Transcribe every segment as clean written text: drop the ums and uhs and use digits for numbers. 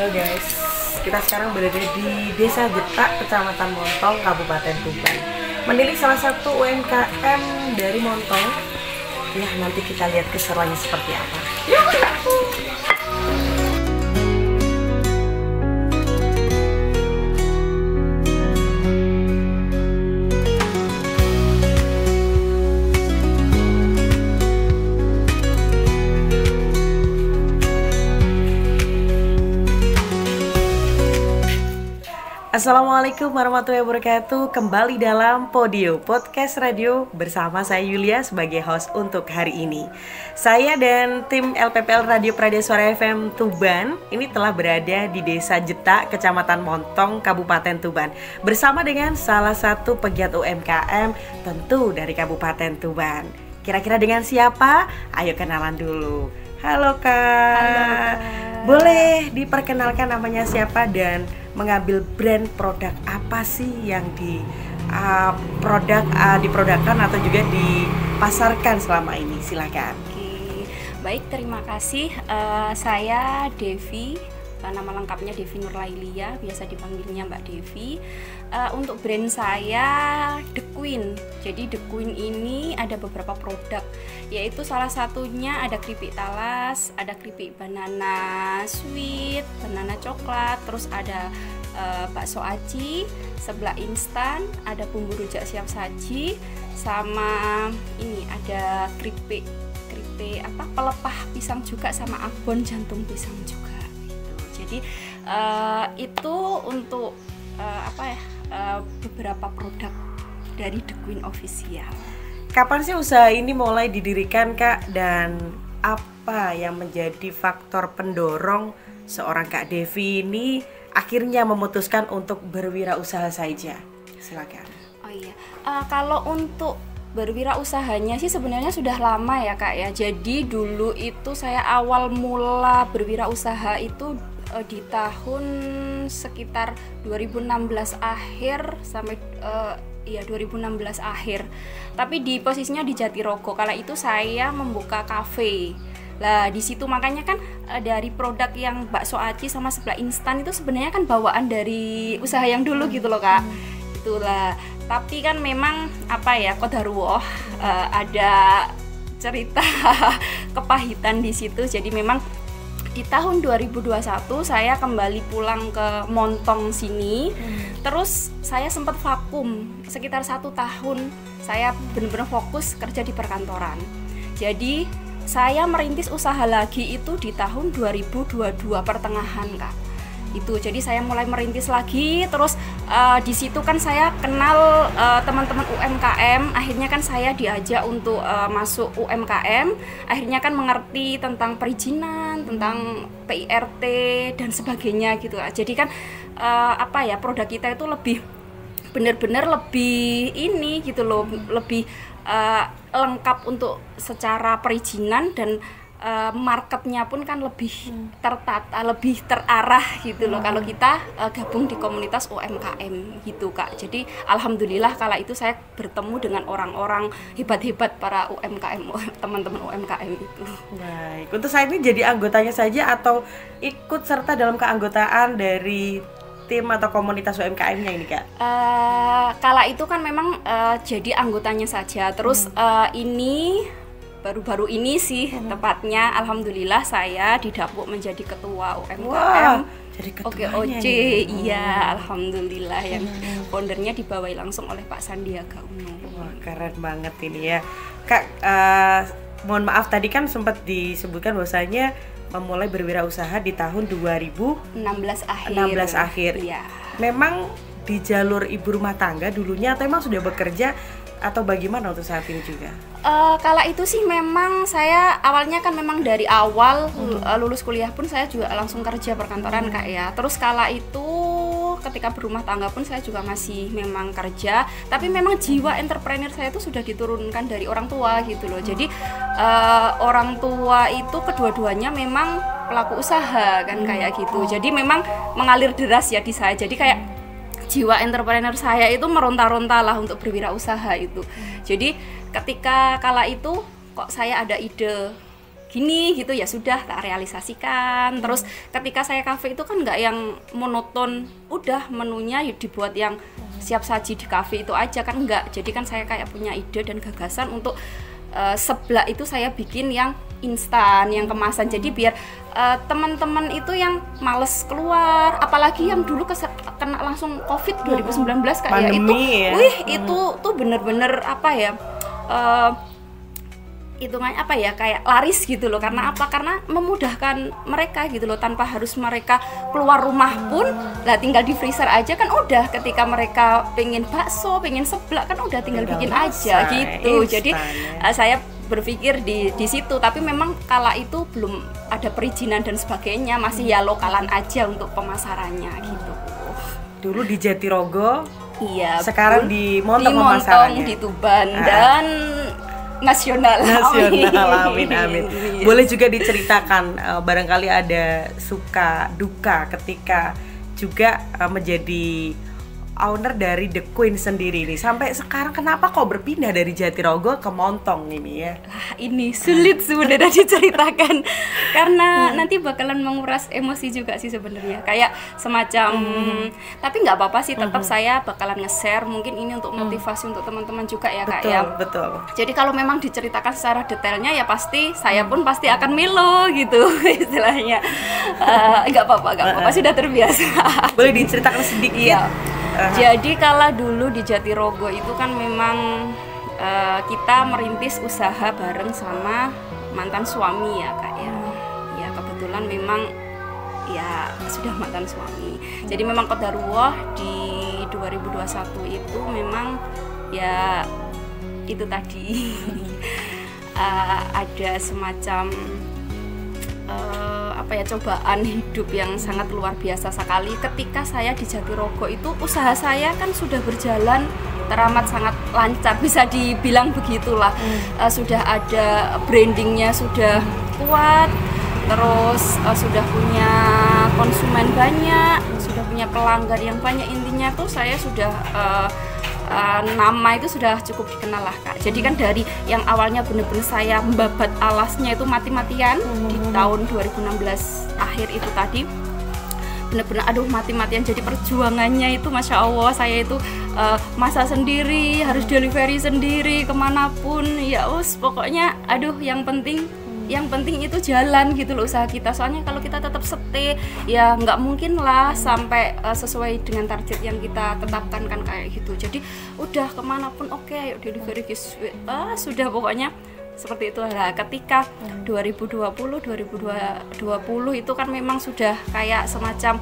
Halo guys, kita sekarang berada di Desa Jetak, Kecamatan Montong, Kabupaten Tuban. Menilik salah satu UMKM dari Montong. Ya, nanti kita lihat keseruannya seperti apa. Assalamualaikum warahmatullahi wabarakatuh. Kembali dalam Podio Podcast Radio bersama saya Yulia sebagai host untuk hari ini. Saya dan tim LPPL Radio Pradeswara FM Tuban ini telah berada di Desa Jetak, Kecamatan Montong, Kabupaten Tuban, bersama dengan salah satu pegiat UMKM tentu dari Kabupaten Tuban. Kira-kira dengan siapa? Ayo kenalan dulu. Halo Kak. Halo, Kak. Boleh diperkenalkan namanya siapa dan mengambil brand produk apa sih yang diprodukkan atau juga dipasarkan selama ini? Silakan. Oke, baik, terima kasih. Saya Devi, nama lengkapnya Devi Nurlailia, biasa dipanggilnya Mbak Devi. Untuk brand saya The Queen. Jadi The Queen ini ada beberapa produk, yaitu salah satunya ada keripik talas, ada keripik banana sweet, banana coklat, terus ada bakso aci, seblak instan, ada bumbu rujak siap saji, sama ini ada keripik pelepah pisang juga, sama abon jantung pisang juga gitu. Jadi itu untuk beberapa produk dari The Queen Official. Kapan sih usaha ini mulai didirikan Kak, dan apa yang menjadi faktor pendorong seorang Kak Devi ini akhirnya memutuskan untuk berwirausaha saja? Silakan. Oh iya, kalau untuk berwirausahanya sih sebenarnya sudah lama ya Kak ya. Jadi dulu itu saya awal mula berwirausaha itu di tahun sekitar 2016 akhir sampai 2016 akhir. Tapi di posisinya di Jatirogo. Kala itu saya membuka kafe. Lah di situ makanya kan dari produk yang bakso aci sama seblak instan itu sebenarnya kan bawaan dari usaha yang dulu gitu loh Kak. Itulah. Tapi kan memang qadarullah, ada cerita kepahitan di situ. Jadi memang di tahun 2021 saya kembali pulang ke Montong sini. Terus saya sempat vakum sekitar 1 tahun. Saya benar-benar fokus kerja di perkantoran. Jadi saya merintis usaha lagi itu di tahun 2022 pertengahan Kak. Itu jadi saya mulai merintis lagi. Terus di situ kan saya kenal teman-teman UMKM. Akhirnya kan saya diajak untuk masuk UMKM. Akhirnya kan mengerti tentang perizinan, tentang PIRT dan sebagainya gitu. Jadi kan produk kita itu lebih benar-benar lebih ini gitu loh, lebih lengkap untuk secara perizinan, dan marketnya pun kan lebih tertata, lebih terarah gitu loh kalau kita gabung di komunitas UMKM gitu Kak. Jadi alhamdulillah kala itu saya bertemu dengan orang-orang hebat-hebat para UMKM, teman-teman UMKM itu. Baik, untuk saat ini jadi anggotanya saja atau ikut serta dalam keanggotaan dari tim atau komunitas UMKM-nya ini Kak? Kala itu kan memang jadi anggotanya saja. Terus ini baru-baru ini sih tepatnya, alhamdulillah saya didapuk menjadi ketua UMKM. Wah, jadi ketuanya OKOC. Iya, alhamdulillah, yang foundernya dibawahi langsung oleh Pak Sandiaga Uno. Wah, keren banget ini ya Kak. Mohon maaf tadi kan sempat disebutkan bahwasanya memulai berwirausaha di tahun 2016 akhir. Iya. Memang di jalur ibu rumah tangga dulunya atau memang sudah bekerja atau bagaimana untuk saat ini juga? Kala itu sih memang saya awalnya kan memang dari awal lulus kuliah pun saya juga langsung kerja perkantoran Kak ya. Terus kala itu ketika berumah tangga pun saya juga masih memang kerja, tapi memang jiwa entrepreneur saya itu sudah diturunkan dari orang tua gitu loh. Jadi orang tua itu kedua-duanya memang pelaku usaha kan kayak gitu. Jadi memang mengalir deras ya di saya. Jadi kayak jiwa entrepreneur saya itu meronta-ronta lah untuk berwirausaha itu. Jadi ketika kala itu kok saya ada ide gini gitu, ya sudah tak realisasikan. Terus ketika saya kafe itu kan nggak yang monoton, udah menunya dibuat yang siap saji di kafe itu aja kan, enggak. Jadi kan saya kayak punya ide dan gagasan untuk seblak itu saya bikin yang instan, yang kemasan. Jadi biar teman-teman itu yang males keluar, apalagi yang dulu kena langsung COVID 2019 kayak itu, ya? itu tuh bener-bener apa ya, hitungannya apa ya, kayak laris gitu loh. Karena apa? Karena memudahkan mereka gitu loh, tanpa harus mereka keluar rumah pun, lah tinggal di freezer aja kan udah. Ketika mereka pengen bakso, pengen seblak kan udah tinggal bikin aja gitu. Jadi saya berpikir di situ, tapi memang kala itu belum ada perizinan dan sebagainya, masih ya lokalan aja untuk pemasarannya gitu. Dulu di Jatirogo, iya, sekarang di Montong di Tuban dan nasional. Amin. Boleh juga diceritakan barangkali ada suka duka ketika juga menjadi owner dari The Queen sendiri nih. Sampai sekarang kenapa kok berpindah dari Jatirogo ke Montong ini ya? Ini sulit sebenarnya diceritakan karena nanti bakalan menguras emosi juga sih sebenarnya. Kayak semacam tapi nggak apa-apa sih, tetap saya bakalan nge-share. Mungkin ini untuk motivasi untuk teman-teman juga ya, Kak ya. Betul. Jadi kalau memang diceritakan secara detailnya ya pasti saya pun pasti akan melo gitu istilahnya. Nggak apa-apa, sudah terbiasa. Boleh diceritakan sedikit? Iya. Jadi kala dulu di Jatirogo itu kan memang kita merintis usaha bareng sama mantan suami ya, Kak ya. Ya kebetulan memang ya sudah mantan suami. Jadi memang qadarullah di 2021 itu memang ya itu tadi ada semacam cobaan hidup yang sangat luar biasa sekali. Ketika saya di Jatirogo itu usaha saya kan sudah berjalan teramat sangat lancar, bisa dibilang begitulah. Sudah ada brandingnya, sudah kuat, terus sudah punya konsumen banyak, sudah punya pelanggan yang banyak. Intinya tuh saya sudah nama itu sudah cukup dikenal lah, Kak. Jadi kan dari yang awalnya benar-benar saya membabat alasnya itu mati-matian di tahun 2016 akhir itu tadi, benar-benar mati-matian. Jadi perjuangannya itu Masya Allah, saya itu masak sendiri, harus delivery sendiri kemanapun ya, pokoknya yang penting itu jalan gitu loh usaha kita. Soalnya kalau kita tetap stay ya nggak mungkin lah sampai sesuai dengan target yang kita tetapkan kan kayak gitu. Jadi udah kemanapun oke, ayo delivery sudah pokoknya seperti itu lah. Ketika 2020 itu kan memang sudah kayak semacam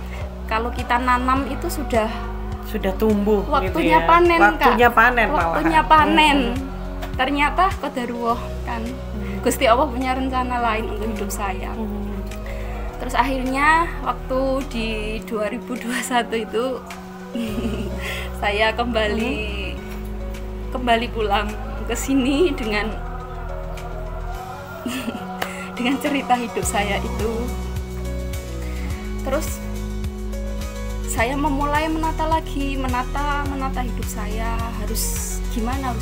kalau kita nanam itu sudah tumbuh waktunya gitu ya. panen, Waktunya panen. Ternyata qadarullah kan Gusti Allah punya rencana lain untuk hidup saya. Terus akhirnya waktu di 2021 itu saya kembali pulang ke sini dengan cerita hidup saya itu. Terus saya memulai menata hidup saya, harus gimana.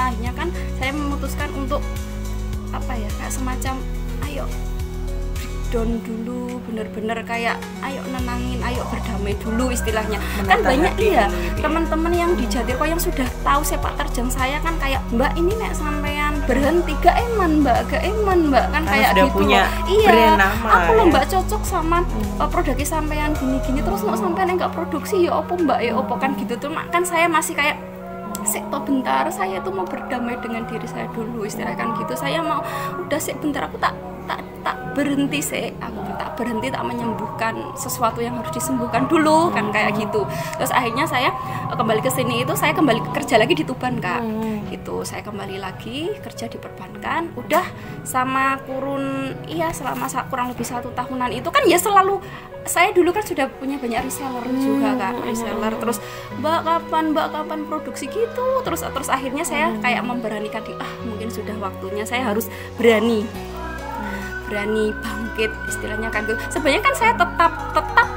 Akhirnya kan saya memutuskan untuk kayak semacam ayo breakdown dulu, bener-bener kayak ayo nenangin, ayo berdamai dulu istilahnya. Kan banyak teman-teman yang di Jatirogo yang sudah tahu sepak terjang saya kan kayak, Mbak ini nek sampean berhenti gak eman Mbak kan kayak sudah gitu punya iya nama, aku loh Mbak cocok sama produknya sampean gini terus mau sampean nggak produksi ya opo Mbak ya opo kan gitu tuh. Kan saya masih kayak bentar, saya tuh mau berdamai dengan diri saya dulu istilah kan gitu. Saya mau udah bentar, aku tak berhenti tak menyembuhkan sesuatu yang harus disembuhkan dulu kan kayak gitu. Terus akhirnya saya kembali ke sini itu saya kembali kerja lagi di Tuban, Kak. Itu saya kembali lagi kerja di perbankan. Udah sama selama kurang lebih 1 tahunan itu kan ya selalu saya dulu kan sudah punya banyak reseller juga kan, terus Mbak kapan produksi gitu. Terus akhirnya saya kayak memberanikan diri, mungkin sudah waktunya saya harus berani bangkit istilahnya kan gitu. Sebenarnya kan saya tetap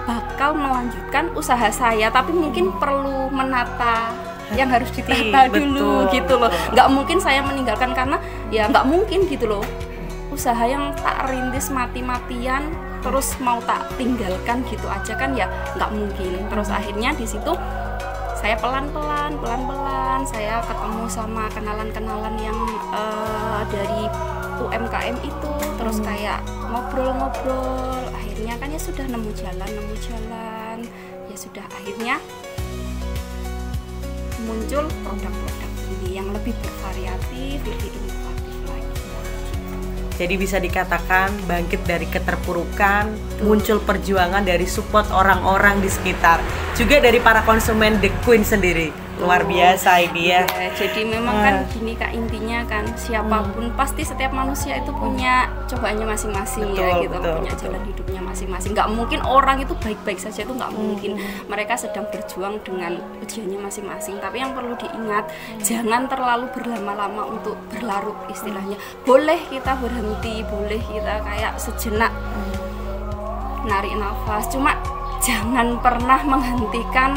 bakal melanjutkan usaha saya, tapi mungkin perlu menata yang harus ditata dulu gitu loh. Nggak mungkin saya meninggalkan karena ya nggak mungkin gitu loh. usaha yang tak rintis mati-matian terus mau tak tinggalkan gitu aja kan ya nggak mungkin. Terus akhirnya di situ saya pelan-pelan saya ketemu sama kenalan-kenalan yang dari UMKM itu, terus kayak ngobrol-ngobrol, akhirnya kan ya sudah nemu jalan, ya sudah akhirnya muncul produk-produk ini yang lebih bervariatif, lebih inovatif lagi. Jadi bisa dikatakan bangkit dari keterpurukan, muncul perjuangan dari support orang-orang di sekitar, juga dari para konsumen The Queen sendiri. Luar biasa ini ya. Jadi memang kan gini Kak, intinya kan siapapun pasti setiap manusia itu punya cobaannya masing-masing ya gitu, punya jalan hidupnya masing-masing. Nggak mungkin orang itu baik-baik saja, itu nggak mungkin. Mereka sedang berjuang dengan ujiannya masing-masing. Tapi yang perlu diingat, jangan terlalu berlama-lama untuk berlarut istilahnya. Boleh kita berhenti, boleh kita kayak sejenak narik nafas, cuma jangan pernah menghentikan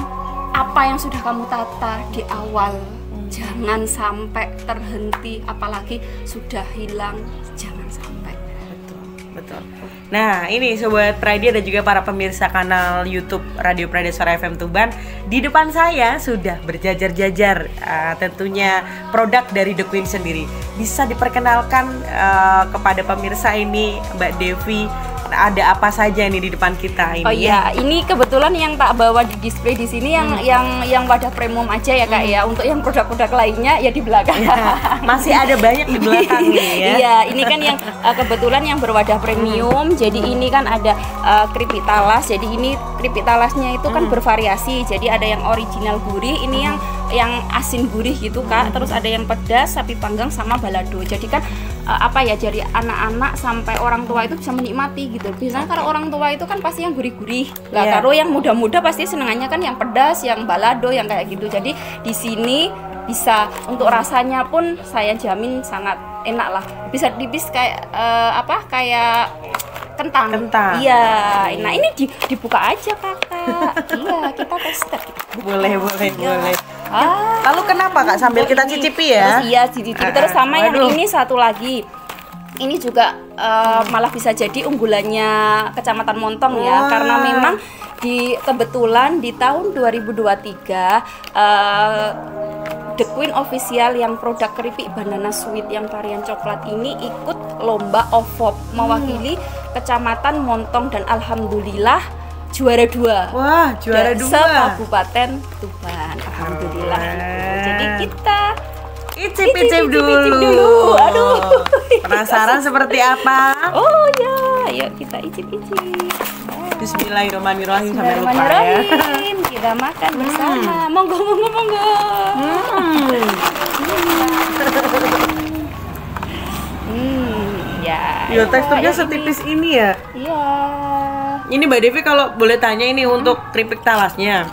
apa yang sudah kamu tata di awal. Jangan sampai terhenti, apalagi sudah hilang, jangan sampai. Betul. Nah, ini Sobat Pradia dan juga para pemirsa kanal YouTube Radio Pradia Suara FM Tuban. Di depan saya sudah berjajar-jajar tentunya produk dari The Queen sendiri. Bisa diperkenalkan kepada pemirsa ini, Mbak Devi, ada apa saja ini di depan kita ini? Oh iya, ini kebetulan yang tak bawa di display di sini yang wadah premium aja ya Kak ya. Untuk yang produk-produk lainnya ya di belakang. Masih ada banyak di belakang nih ya. Iya, ini kan yang kebetulan yang berwadah premium. Jadi ini kan ada keripik talas. Jadi ini keripik talasnya itu kan bervariasi. Jadi ada yang original gurih, ini yang asin gurih gitu Kak. Terus ada yang pedas, sapi panggang sama balado. Jadi kan jadi anak-anak sampai orang tua itu bisa menikmati gitu. Biasanya kalau orang tua itu kan pasti yang gurih-gurih. Lah kalau yang muda-muda pasti senangannya kan yang pedas, yang balado, yang kayak gitu. Jadi di sini bisa untuk rasanya pun saya jamin sangat enak lah. Bisa tipis kayak kayak kentang. Iya. Nah, ini dibuka aja Kakak. Iya, kita tester. Boleh. Lalu kenapa Kak? Sambil kita cicipi ya. Terus iya, dicicipi. Terus sama yang ini satu lagi. Ini juga malah bisa jadi unggulannya Kecamatan Montong ya, karena memang kebetulan di tahun 2023 The Queen Official yang produk keripik banana sweet yang varian coklat ini ikut lomba OVOP mewakili Kecamatan Montong dan alhamdulillah juara 2. Wah, juara 2 se-Kabupaten Tuban. Alhamdulillah. Jadi kita icip dulu. Aduh. Penasaran seperti apa? Oh ya, ayo kita icip-icip. Bismillahirrahmanirrahim sampai lupa ya. Kita makan bersama. Monggo. Ya, teksturnya setipis ini ya. Iya. Ini Mbak Devi kalau boleh tanya ini untuk keripik talasnya.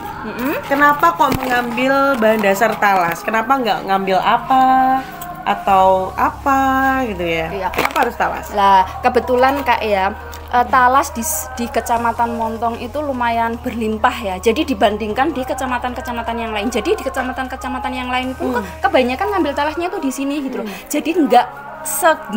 Kenapa kok mengambil bahan dasar talas? Kenapa nggak ngambil apa atau apa gitu ya? Iya. Kenapa harus talas? Lah, kebetulan Kak ya, talas di Kecamatan Montong itu lumayan berlimpah ya. Jadi dibandingkan di kecamatan-kecamatan yang lain. Jadi di kecamatan-kecamatan yang lain pun kebanyakan ngambil talasnya itu di sini gitu loh. Jadi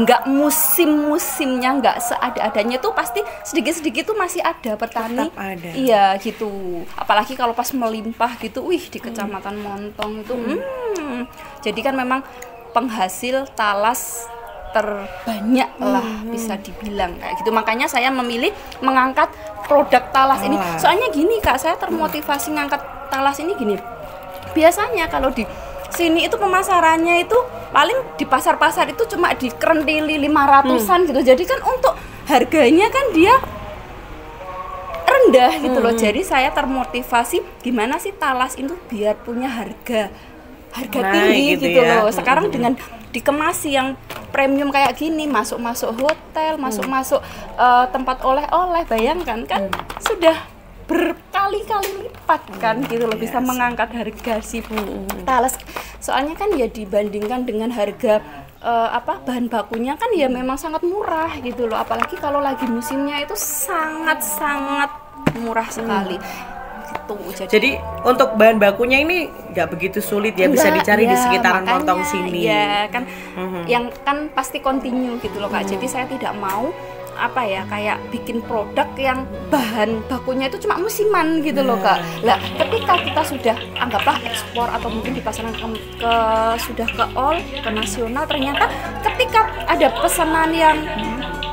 nggak musim-musimnya, nggak seada-adanya tuh pasti sedikit-sedikit tuh masih ada petani. Tetap ada. Iya gitu. Apalagi kalau pas melimpah gitu, di Kecamatan Montong itu. Jadi kan memang penghasil talas terbanyak lah bisa dibilang kayak gitu. Makanya saya memilih mengangkat produk talas ini. Soalnya gini Kak, saya termotivasi ngangkat talas ini gini. Biasanya kalau di sini itu pemasarannya itu paling di pasar-pasar itu cuma di kerentili 500-an gitu. Jadi kan untuk harganya kan dia rendah gitu loh. Jadi saya termotivasi gimana sih talas itu biar punya harga tinggi gitu ya. loh. Sekarang dengan dikemasi yang premium kayak gini, masuk-masuk hotel, masuk-masuk tempat oleh-oleh, bayangkan kan sudah berkali-kali lipat kan gitu loh, bisa mengangkat harga si talas. Soalnya kan ya dibandingkan dengan harga bahan bakunya kan ya memang sangat murah gitu loh, apalagi kalau lagi musimnya itu sangat-sangat murah sekali. satu. Jadi untuk bahan bakunya ini nggak begitu sulit ya, bisa dicari di sekitaran Montong sini. Ya kan, yang kan pasti continue gitu loh Kak. Jadi saya tidak mau apa ya kayak bikin produk yang bahan bakunya itu cuma musiman gitu loh Kak. Lah ketika kita sudah anggaplah ekspor atau mungkin dipasarkan sudah ke all ke nasional, ternyata ketika ada pesanan yang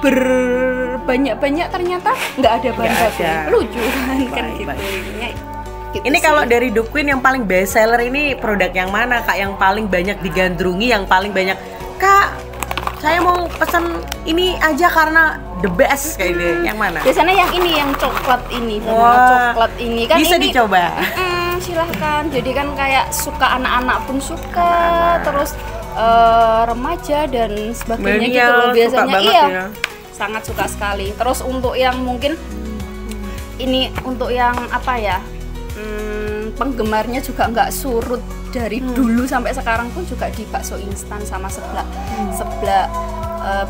berbanyak-banyak ternyata nggak ada bahan baku, lucu kan gitu. Gitu ini kalau dari The Queen yang paling best seller ini produk yang mana Kak, yang paling banyak digandrungi, yang paling banyak Kak saya mau pesan ini aja karena the best kayak gitu, yang mana? Biasanya yang ini, yang coklat ini, coklat ini kan bisa ini, dicoba. Silahkan. Jadi kan kayak suka anak-anak pun suka, terus remaja dan sebagainya gitu loh biasanya. Iya, ya. Sangat suka sekali. Terus untuk yang mungkin ini untuk yang apa ya, penggemarnya juga nggak surut dari dulu sampai sekarang pun juga di bakso instan sama seblak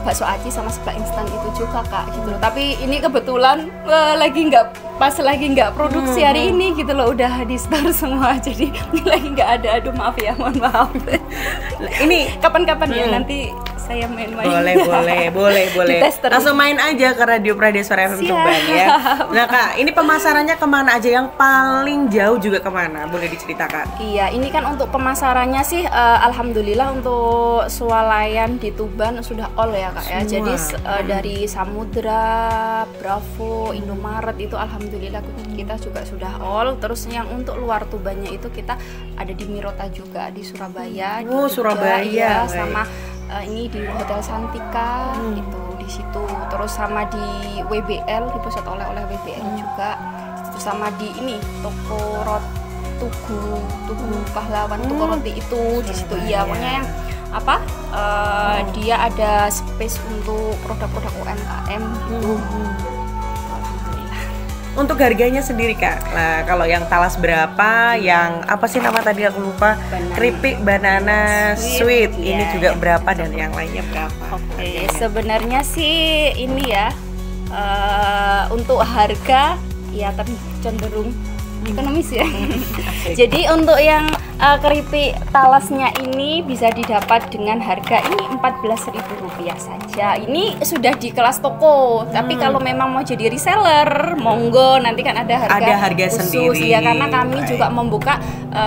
bakso aci sama seblak instan itu juga Kak gitu loh. Tapi ini kebetulan lagi nggak produksi hari ini gitu loh, udah di store semua jadi lagi nggak ada. Aduh maaf ya, mohon maaf. Ini kapan-kapan ya nanti saya main-main. Boleh. Langsung main aja ke Radio Pradeswara FM Tuban ya. Nah Kak, ini pemasarannya kemana aja, yang paling jauh juga kemana? Boleh diceritakan? Iya, ini kan untuk pemasarannya sih alhamdulillah untuk swalayan di Tuban sudah all ya Kak ya. Jadi dari Samudra, Bravo, Indomaret itu alhamdulillah kita juga sudah all. Terus yang untuk luar Tubannya itu kita ada di Mirota juga, di Surabaya. Oh, di Surabaya. Ya, sama ini di Hotel Santika itu di situ. Terus sama di WBL, di pusat oleh-oleh WBL juga. Terus sama di ini toko Tugu Pahlawan, toko roti itu di situ. Iya, pokoknya yang apa? Dia ada space untuk produk-produk UMKM gitu. Untuk harganya sendiri Kak, nah kalau yang talas berapa, yang apa sih nama tadi aku lupa, keripik banana sweet ini juga berapa, dan yang lainnya berapa? Oke, sebenarnya sih ini ya untuk harga ya tapi cenderung ekonomis ya. Jadi untuk yang keripik talasnya ini bisa didapat dengan harga ini Rp14.000 saja. Ini sudah di kelas toko. Tapi kalau memang mau jadi reseller, monggo, nanti kan ada harga khusus sendiri. Ya karena kami juga membuka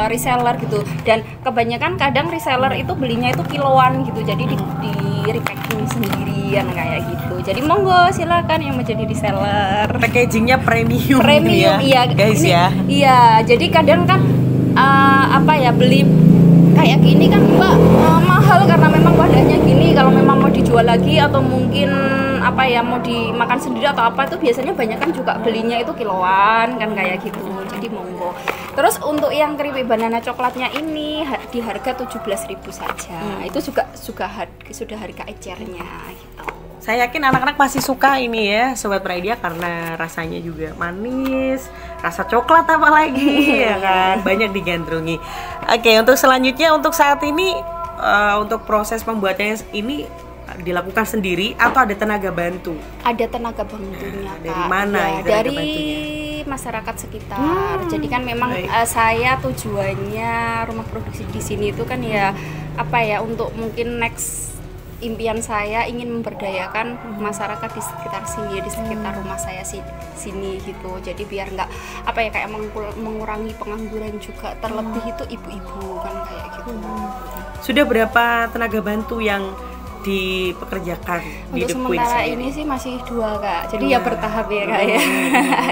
reseller gitu. Dan kebanyakan kadang reseller itu belinya itu kiloan gitu. Jadi di repacking sendirian kayak gitu. Jadi monggo silakan yang mau jadi reseller. Packagingnya premium ya, iya guys ini, ya. Iya, jadi kadang kan apa ya, beli kayak gini kan Mbak mahal karena memang wadahnya gini. Kalau memang mau dijual lagi atau mungkin apa ya mau dimakan sendiri atau apa itu biasanya banyak kan juga belinya itu kiloan kan kayak gitu. Jadi monggo. Terus untuk yang keripik banana coklatnya ini di harga 17.000 saja. Itu juga sudah harga ecernya gitu. Saya yakin anak-anak pasti suka ini ya Sobat Praedia, karena rasanya juga manis, rasa coklat apalagi ya kan, banyak digandrungi. Oke, untuk selanjutnya untuk saat ini untuk proses pembuatannya ini dilakukan sendiri atau ada tenaga bantu? Ada tenaga bantunya Kak. Dari mana? Ya, dari masyarakat sekitar. Jadi kan memang saya tujuannya rumah produksi di sini itu kan ya apa ya, untuk mungkin next impian saya ingin memberdayakan masyarakat di sekitar sini, di sekitar rumah saya sini gitu. Jadi biar nggak apa ya kayak mengurangi pengangguran juga, terlebih itu ibu-ibu kan kayak gitu. Sudah berapa tenaga bantu yang dipekerjakan di The Queen? Sementara ini sih masih 2 Kak. Jadi ya bertahap ya Kak ya.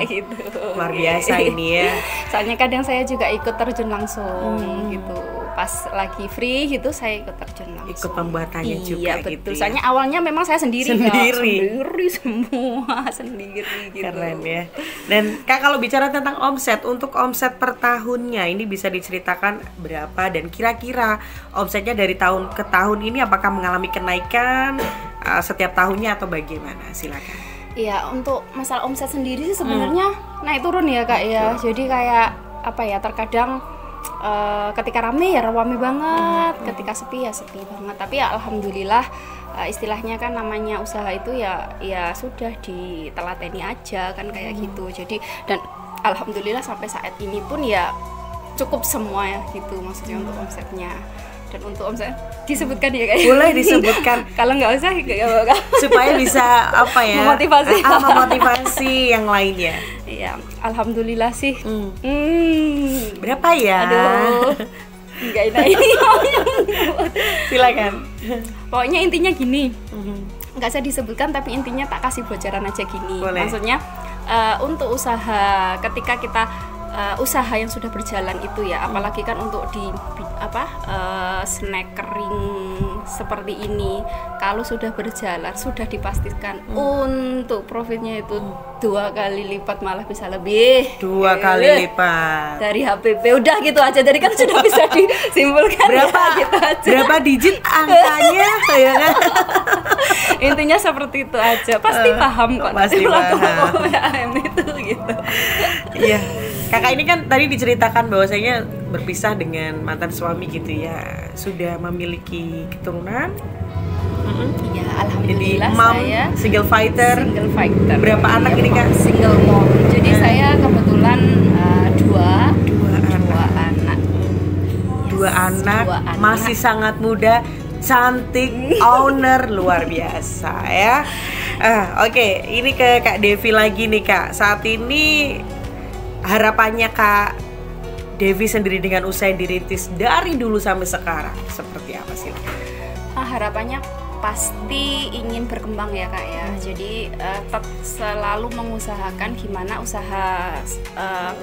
Gitu. Luar biasa ini ya. Soalnya kadang saya juga ikut terjun langsung gitu. Pas lagi free gitu saya ikut terjun langsung. Ikut pembuatannya juga. Iya betul. Gitu ya. Soalnya awalnya memang saya sendiri semua sendiri gitu. Keren ya. Dan Kak, kalau bicara tentang omset, untuk omset per tahunnya ini bisa diceritakan berapa, dan kira-kira omsetnya dari tahun ke tahun ini apakah mengalami kenaikan setiap tahunnya atau bagaimana? Silakan. Iya, untuk masalah omset sendiri sih sebenarnya naik turun ya Kak ya. Jadi kayak apa ya, terkadang ketika rame ya rame banget, ketika sepi ya sepi banget. Tapi ya alhamdulillah istilahnya kan namanya usaha itu ya sudah ditelateni aja kan kayak gitu. Jadi dan alhamdulillah sampai saat ini pun ya cukup semua ya gitu maksudnya untuk omsetnya. Dan untuk omset disebutkan ya kayak boleh disebutkan. Kalau nggak usah nggak supaya bisa apa ya, memotivasi yang lainnya. Iya, alhamdulillah sih. Berapa ya? Aduh, nggak enak ini. Silakan. Pokoknya intinya gini, nggak saya disebutkan tapi intinya tak kasih bocoran aja gini. Boleh. Maksudnya untuk usaha, ketika kita usaha yang sudah berjalan itu ya, apalagi kan untuk di snack kering seperti ini, kalau sudah berjalan sudah dipastikan untuk profitnya itu 2 kali lipat, malah bisa lebih 2 kali lipat dari HPP. Udah gitu aja, jadi kan sudah bisa disimpulkan berapa ya, gitu aja. Berapa digit angkanya ya kan? Intinya seperti itu aja, pasti paham kok. Pasti paham UMKM itu gitu. Iya. Kakak ini kan tadi diceritakan bahwasanya berpisah dengan mantan suami gitu ya, sudah memiliki keturunan. Iya, alhamdulillah. Jadi mom, saya single fighter. Berapa anak ini Kak? Single mom. Jadi saya kebetulan dua anak. Dua anak, masih sangat muda, cantik, owner luar biasa ya. Oke, ini ke Kak Devi lagi nih Kak. Saat ini harapannya Kak Devi sendiri dengan usaha yang dirintis dari dulu sampai sekarang seperti apa sih? Harapannya pasti ingin berkembang ya Kak ya. Jadi tetap selalu mengusahakan gimana usaha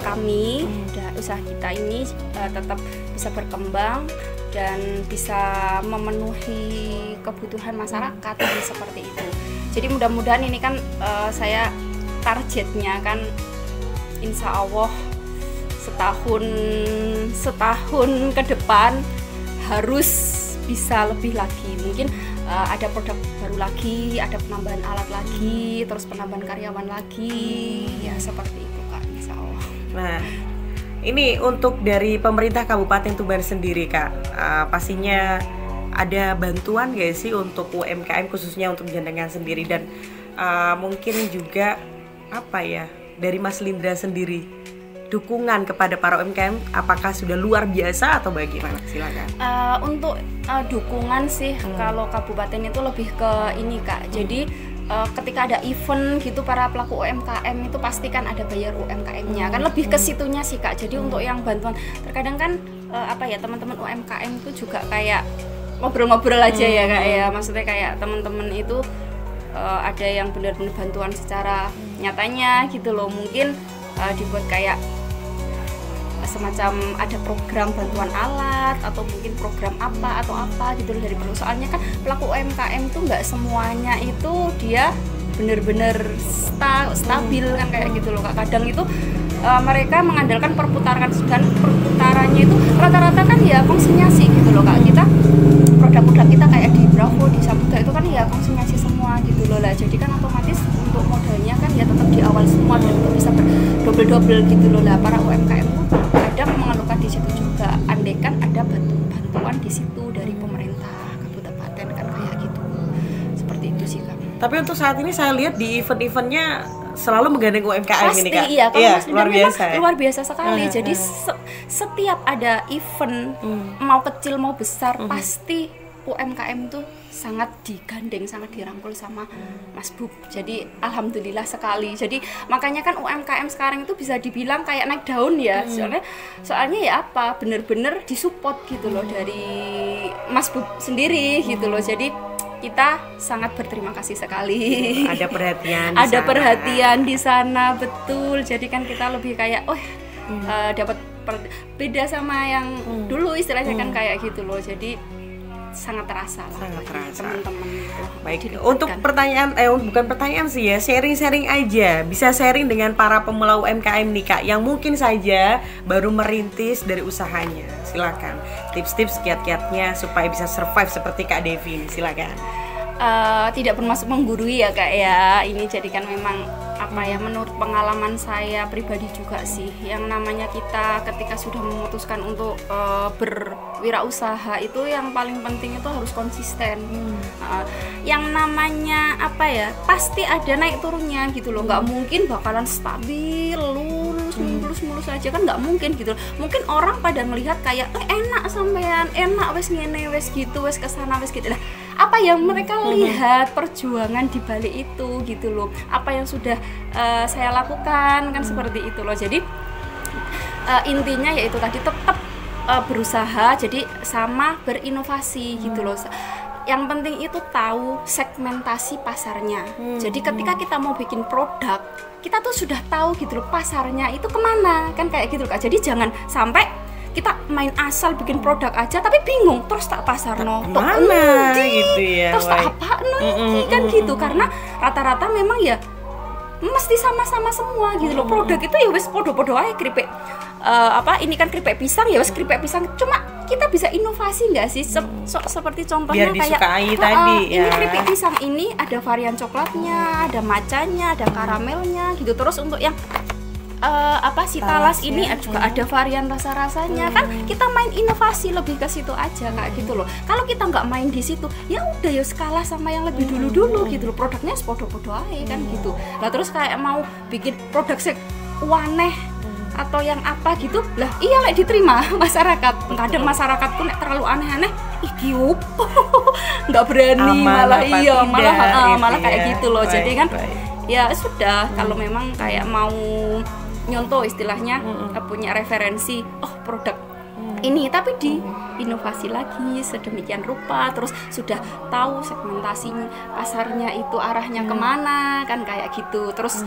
kami, usaha kita ini tetap bisa berkembang dan bisa memenuhi kebutuhan masyarakat seperti itu. Jadi mudah-mudahan ini kan saya targetnya kan insya Allah setahun ke depan harus bisa lebih lagi. Mungkin ada produk baru lagi, ada penambahan alat lagi, terus penambahan karyawan lagi, ya seperti itu Kak, insya Allah. Nah, ini untuk dari pemerintah Kabupaten Tuban sendiri Kak, pastinya ada bantuan gak sih untuk UMKM khususnya untuk jenengan sendiri, dan mungkin juga apa ya dari Mas Lindra sendiri, dukungan kepada para UMKM apakah sudah luar biasa atau bagaimana? Silakan. Untuk dukungan sih kalau kabupaten itu lebih ke ini Kak. Jadi ketika ada event gitu para pelaku UMKM itu pasti kan ada bayar UMKM-nya. Kan lebih ke situnya sih Kak. Jadi untuk yang bantuan terkadang kan teman-teman UMKM itu juga kayak ngobrol-ngobrol aja ya Kak ya. Maksudnya kayak teman-teman itu ada yang benar-benar bantuan secara nyatanya gitu loh. Mungkin dibuat kayak semacam ada program bantuan alat atau mungkin program apa atau apa gitu loh dari perusahaannya. Kan pelaku UMKM tuh nggak semuanya itu dia benar-benar stabil kan kayak gitu loh Kak. Kadang itu mereka mengandalkan perputaran, dan perputarannya itu rata-rata kan ya konsinyasi gitu loh Kak. Kita produk-produk kita kayak di Bravo, di Samudra itu kan ya konsinyasi semua gitu loh lah. Jadi kan otomatis untuk modalnya kan ya tetap di awal semua dan itu bisa berdouble-double gitu loh lah. Para UMKM itu kadang mengeluhkan di situ juga, andaikan ada bantuan di situ dari pemerintah kabupaten kan kayak gitu. Seperti itu sih Kak. Tapi untuk saat ini saya lihat di event-eventnya selalu menggandeng UMKM pasti, ini Kak. Iya, luar biasa. Luar biasa sekali. Jadi setiap ada event mau kecil mau besar pasti UMKM tuh sangat digandeng, sangat dirangkul sama Mas Bub. Jadi alhamdulillah sekali. Jadi makanya kan UMKM sekarang itu bisa dibilang kayak naik daun ya. Soalnya ya apa? Bener-bener disupport gitu loh dari Mas Bub sendiri gitu loh. Jadi kita sangat berterima kasih sekali. Ada perhatian. Ada perhatian di sana, betul. Jadi kan kita lebih kayak dapat beda sama yang dulu istilahnya kan kayak gitu loh. Jadi sangat terasa lah. Sangat terasa. Teman-teman itu. Baik. Untuk pertanyaan bukan pertanyaan sih ya, sharing-sharing aja. Bisa sharing dengan para pemula UMKM nih Kak yang mungkin saja baru merintis dari usahanya. Silakan. Tips-tips kiat-kiatnya supaya bisa survive seperti Kak Devi. Silakan. Tidak bermaksud menggurui ya Kak ya. Ini jadikan memang menurut pengalaman saya pribadi juga sih, yang namanya kita ketika sudah memutuskan untuk berwirausaha itu yang paling penting itu harus konsisten. yang namanya apa ya, pasti ada naik turunnya gitu loh. Nggak mungkin bakalan stabil mulus aja kan, nggak mungkin gitu loh. Mungkin orang pada melihat kayak enak sampean, enak wes ngene wes gitu, wes kesana wes gitu lah. Apa yang mereka lihat perjuangan di balik itu gitu loh, apa yang sudah saya lakukan kan seperti itu loh. Jadi intinya yaitu tadi tetap berusaha, jadi sama berinovasi gitu loh. Yang penting itu tahu segmentasi pasarnya. Jadi ketika kita mau bikin produk, kita tuh sudah tahu gitu loh pasarnya itu kemana kan, kayak gitu Kak. Jadi jangan sampai kita main asal bikin produk aja tapi bingung terus tak pasarno mana gitu ya, terus tak apa kan gitu. Karena rata-rata memang ya mesti sama-sama semua gitu loh. Produk itu ya wes podo-podo aja, keripik ini kan keripik pisang ya wes keripik pisang, cuma kita bisa inovasi nggak sih? Seperti contohnya biar disukai kayak tadi ini keripik pisang ini ada varian coklatnya, ada macanya, ada karamelnya gitu. Terus untuk yang si talas ini juga ada varian rasa-rasanya kan. Kita main inovasi lebih ke situ aja kayak gitu loh. Kalau kita nggak main di situ ya udah ya kalah sama yang lebih dulu gitu loh. Produknya sepodo-podo aja kan gitu. Nah terus kayak mau bikin produk waneh atau yang apa gitu lah, iya lek diterima masyarakat. Kadang masyarakatku nek terlalu aneh-aneh iki opo nggak berani, malah malah kayak gitu loh. Jadi kan ya sudah, kalau memang kayak mau nyontoh istilahnya punya referensi produk ini tapi di inovasi lagi sedemikian rupa, terus sudah tahu segmentasi pasarnya itu arahnya kemana kan kayak gitu. Terus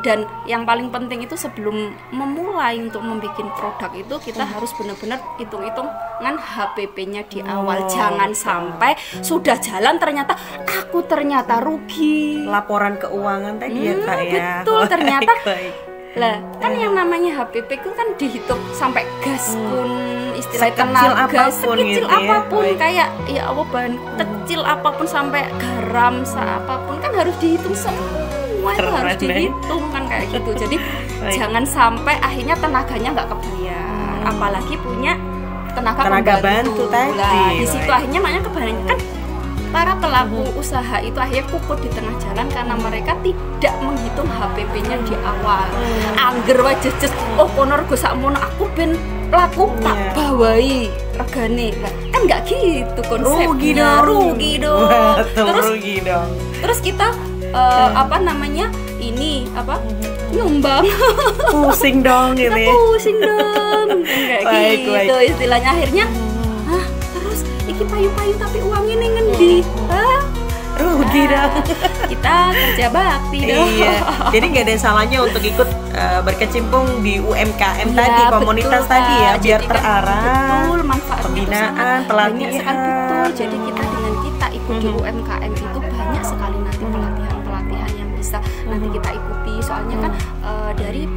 dan yang paling penting itu sebelum memulai untuk membuat produk itu kita harus benar-benar hitung-hitungan HPP-nya di awal. Jangan sampai sudah jalan ternyata rugi. Laporan keuangan tadi ya Kak ya. Betul, ternyata lah kan yang namanya HPP itu kan dihitung sampai gas pun, istilah tenaga sekecil apapun ya. Kayak ya bahan kecil apapun sampai garam apapun kan harus dihitung semua, itu harus dihitung kan kayak gitu. Jadi jangan sampai akhirnya tenaganya nggak kebayar, apalagi punya tenaga bantu tadi. Lah di situ akhirnya makanya kebanyakan kan para pelaku usaha itu akhirnya puput di tengah jalan karena mereka tidak menghitung HPP-nya di awal. Angger wae jejes, kono rego sakmono aku ben pelaku tak bawai regane. Kan enggak gitu konsepnya. Rugi dong. Terus kita nyumbang. Pusing dong gitu. Pusing dong. Kayak gitu istilahnya. Akhirnya iki payu-payu tapi uangnya nih ngendi? Rugi dong. Kita kerja bakti dong. Iya. Jadi nggak ada salahnya untuk ikut berkecimpung di UMKM tadi, komunitas tadi ya, biar terarah. Betul, manfaatnya pembinaan, pelatihan. Betul. Jadi dengan kita ikut di UMKM itu banyak sekali nanti pelatihan yang bisa nanti kita ikuti. Soalnya kan dari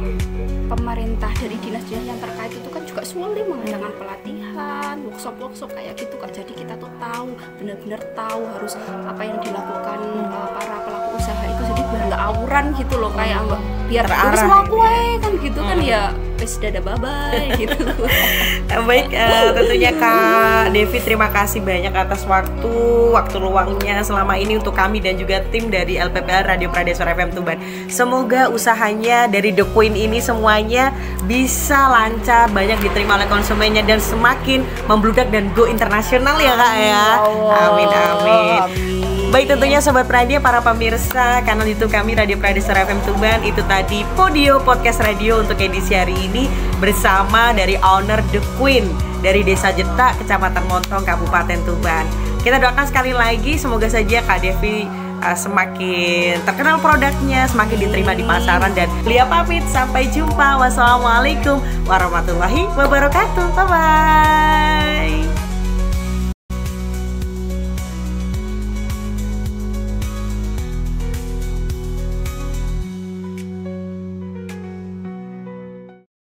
pemerintah, dari dinas-dinas yang terkait itu kan juga sulit mengadakan pelatihan, workshop kayak gitu Kak. Jadi kita tuh benar-benar tahu harus apa yang dilakukan para pelaku usaha itu. Jadi biar nggak awuran gitu loh, kayak biar terus melaku kan gitu kan ya wes dadah bye gitu. Baik, tentunya Kak Devi terima kasih banyak atas waktu luangnya selama ini untuk kami dan juga tim dari LPPL Radio Pradeswara FM Tuban. Semoga usahanya dari The Queen ini semuanya bisa lancar, banyak diterima oleh konsumennya dan semakin membludak dan go internasional ya Kak ya. Amin. Baik, tentunya Sobat Radio, para pemirsa kanal YouTube kami Radio Pradeswara FM Tuban, itu tadi Podio Podcast Radio untuk edisi hari ini bersama dari owner The Queen dari Desa Jeta, Kecamatan Montong, Kabupaten Tuban. Kita doakan sekali lagi semoga saja Kak Devi semakin terkenal produknya, semakin diterima di pasaran, dan beliau pamit sampai jumpa. Wassalamualaikum warahmatullahi wabarakatuh. Bye bye.